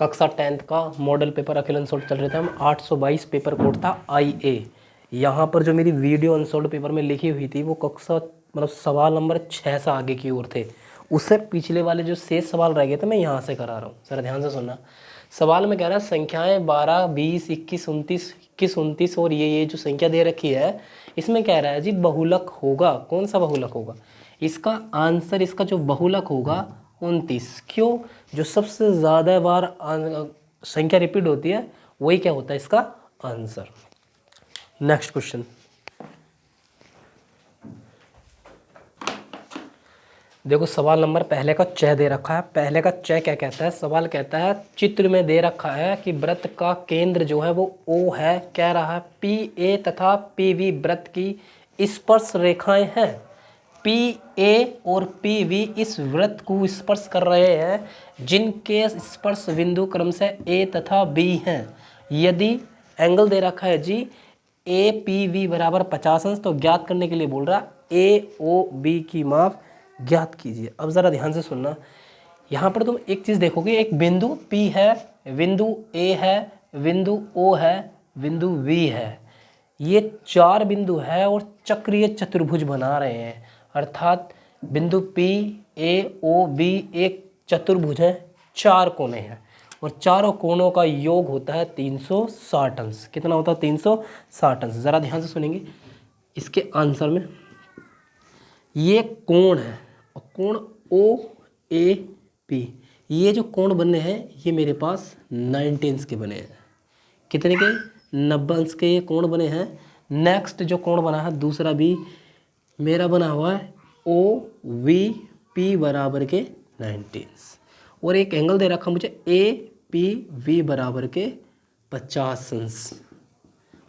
कक्षा 10th का model paper अखिल unsold चल रहे थे हम। 822 पेपर कोड था IA। यहाँ पर जो मेरी वीडियो अनसोल्ड पेपर में लिखी हुई थी वो कक्षा मतलब सवाल नंबर 6 से आगे की ओर थे। उससे पिछले वाले जो शेष सवाल रह गए थे मैं यहाँ से करा रहा हूँ। सर ध्यान से सुनना। सवाल में कह रहा है संख्याएं 12, 20, 21, 29 और ये जो संख्या दे रखी है इसमें कह रहा है जी बहुलक होगा। कौन सा बहुलक होगा? इसका आंसर, इसका जो बहुलक होगा 29। क्यों? जो सबसे ज़्यादा बार संख्या रिपीट होती है वही क्या होता है इसका आंसर। नेक्स्ट क्वेश्चन देखो, सवाल नंबर पहले का च दे रखा है। पहले का च क्या कहता है? सवाल कहता है चित्र में दे रखा है कि वृत्त का केंद्र जो है वो O है। कह रहा है PA तथा PV वृत्त की स्पर्श रेखाएं हैं। PA और PV इस वृत्त को स्पर्श कर रहे हैं जिनके स्पर्श बिंदु क्रम से A तथा B हैं। यदि एंगल दे रखा है जी APV बराबर 50 अंश, तो ज्ञात करने के लिए बोल रहा AOB की माप ज्ञात कीजिए। अब ज़रा ध्यान से सुनना। यहाँ पर तुम एक चीज़ देखोगे, एक बिंदु P है, बिंदु A है, बिंदु O है, बिंदु V है। ये 4 बिंदु है और चक्रीय चतुर्भुज बना रहे हैं। अर्थात बिंदु P, A, O, B एक चतुर्भुज है, 4 कोने हैं और चारों कोनों का योग होता है 360 अंश। कितना होता है? 360 अंश। ज़रा ध्यान से सुनेंगे इसके आंसर में। ये कोण है और कोण OAP, ये जो कोण बने हैं ये मेरे पास 90 अंश के बने हैं। कितने के? 90 अंश के ये कोण बने हैं। नेक्स्ट जो कोण बना है दूसरा भी मेरा बना हुआ है OVP बराबर के 90 अंश। और एक एंगल दे रखा मुझे APV बराबर के 50 अंश।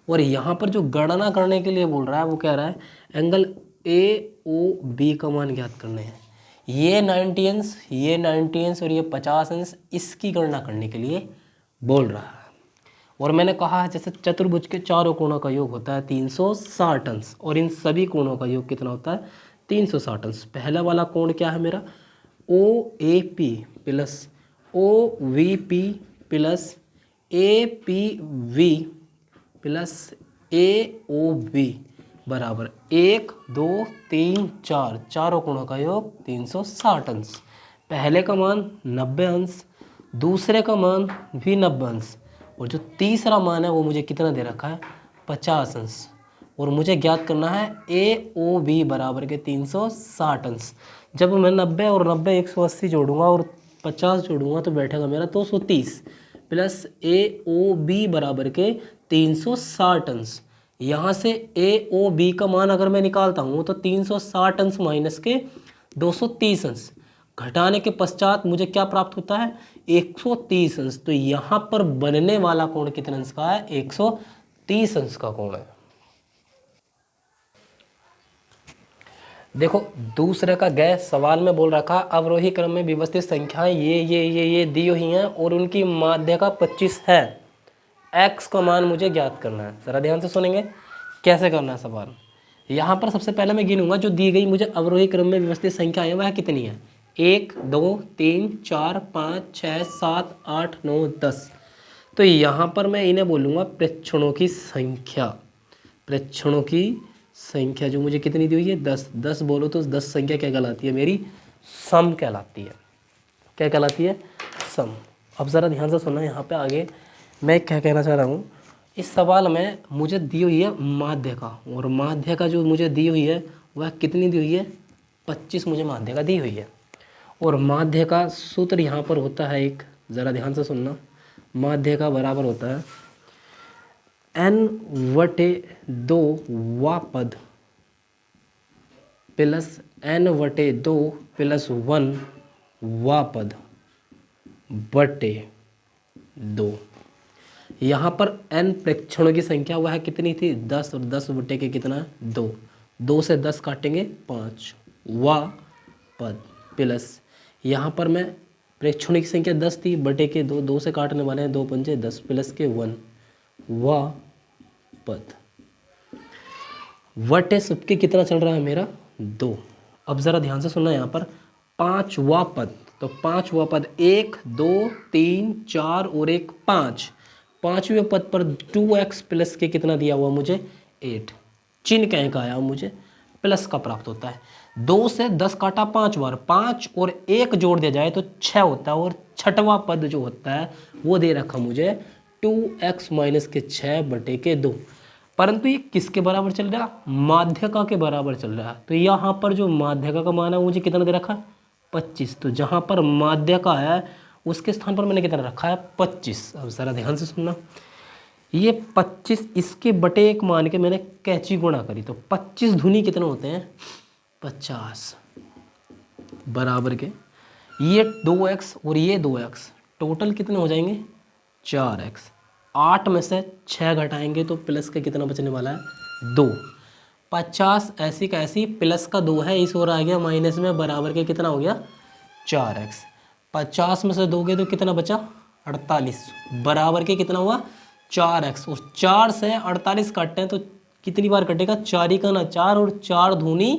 और यहाँ पर जो गणना करने के लिए बोल रहा है वो कह रहा है एंगल AOB का मान ज्ञात करने हैं। ये 90 अंश, ये 90 अंश और ये 50 अंश, इसकी गणना करने के लिए बोल रहा है। और मैंने कहा है जैसे चतुर्भुज के चारों कोणों का योग होता है 360 अंश और इन सभी कोणों का योग कितना होता है? 360 अंश। पहला वाला कोण क्या है मेरा? OAP plus OVP plus APV plus AOB बराबर 1, 2, 3, 4, चारों कोणों का योग 360 अंश। पहले का मान 90 अंश, दूसरे का मान भी 90 अंश और जो तीसरा मान है वो मुझे कितना दे रखा है? 50 अंश। और मुझे ज्ञात करना है AOB बराबर के 360 अंश। जब मैं 90 और 90 180 जोड़ूंगा और 50 जोड़ूंगा तो बैठेगा मेरा 230 प्लस AOB बराबर के 360 अंश। यहाँ से AOB का मान अगर मैं निकालता हूँ तो 360 अंश माइनस के 230 अंश घटाने के पश्चात मुझे क्या प्राप्त होता है? 130 अंश। तो यहाँ पर बनने वाला कोण कितने अंश का है? 130 अंश का कोण है। देखो दूसरे का गए सवाल में बोल रखा अवरोही क्रम में व्यवस्थित संख्याएं ये दी हुई हैं और उनकी माध्य का 25 है। x का मान मुझे ज्ञात करना है। ज़रा ध्यान से सुनेंगे कैसे करना है सवाल। यहाँ पर सबसे पहले मैं गिनूंगा जो दी गई मुझे अवरोही क्रम में व्यवस्थित संख्या है वह कितनी है? 1, 2, 3, 4, 5, 6, 7, 8, 9, 10। तो यहाँ पर मैं इन्हें बोलूँगा प्रेक्षणों की संख्या। प्रेक्षणों की संख्या जो मुझे कितनी दी हुई है? 10। 10 बोलो तो 10 संख्या क्या कहलाती है? मेरी सम कहलाती है। क्या कहलाती है? सम। अब ज़रा ध्यान से सुनना, यहाँ पे आगे मैं क्या कहना चाह रहा हूँ। इस सवाल में मुझे दी हुई है माध्य का, और माध्य का जो मुझे दी हुई है वह कितनी दी हुई है? 25 मुझे माध्य का दी हुई है। और माध्य का सूत्र यहाँ पर होता है एक, ज़रा ध्यान से सुनना। माध्य का बराबर होता है n/2 वा पद प्लस n/2 प्लस 1 वा पद बटे 2। यहाँ पर n प्रेक्षणों की संख्या वह कितनी थी? 10 और 10 बटे के कितना? 2। 2 से 10 काटेंगे 5 वा पद प्लस यहाँ पर मैं प्रेक्षणों की संख्या 10 थी बटे के 2, 2 से काटने वाले हैं 2 पंजे 10 प्लस के 1 वा पद वटे सबके कितना चल रहा है मेरा? 2। अब ज़रा ध्यान से सुनना, यहाँ पर 5 वा पद तो पांचवा पद 1 2 3 4 और 1 5। पांचवें पद पर 2x प्लस के कितना दिया हुआ मुझे 8। चिन्ह कहीं का आया मुझे प्लस का प्राप्त होता है। 2 से 10 काटा 5 बार, 5 और 1 जोड़ दिया जाए तो 6 होता है। और छठवां पद जो होता है वो दे रखा मुझे 2x माइनस के 6 बटे के 2। परंतु ये किसके बराबर चल रहा है, माध्यका के बराबर चल रहा है। तो यहाँ पर जो माध्यका का मान है मुझे कितना दे रखा है 25। तो जहाँ पर माध्यका है उसके स्थान पर मैंने कितना रखा है 25। अब ज़रा ध्यान से सुनना, ये 25 इसके बटे 1 मान के मैंने कैंची गुणा करी तो 25 धुनी कितने होते हैं 50 बराबर के ये 2x और ये 2x टोटल कितने हो जाएंगे 4x। 8 में से 6 घटाएंगे तो प्लस का कितना बचने वाला है 2। 50 ऐसी का ऐसी प्लस का 2 है, इस ओर आ गया माइनस में, बराबर के कितना हो गया 4x। 50 में से दोगे तो कितना बचा 48 बराबर के कितना हुआ 4x। और 4 से 48 काटते हैं तो कितनी बार कटेगा 4 ही का ना 4 और 4 दूनी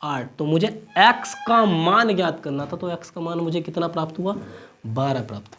8। तो मुझे x का मान ज्ञात करना था, तो x का मान मुझे कितना प्राप्त हुआ 12 प्राप्त हुआ।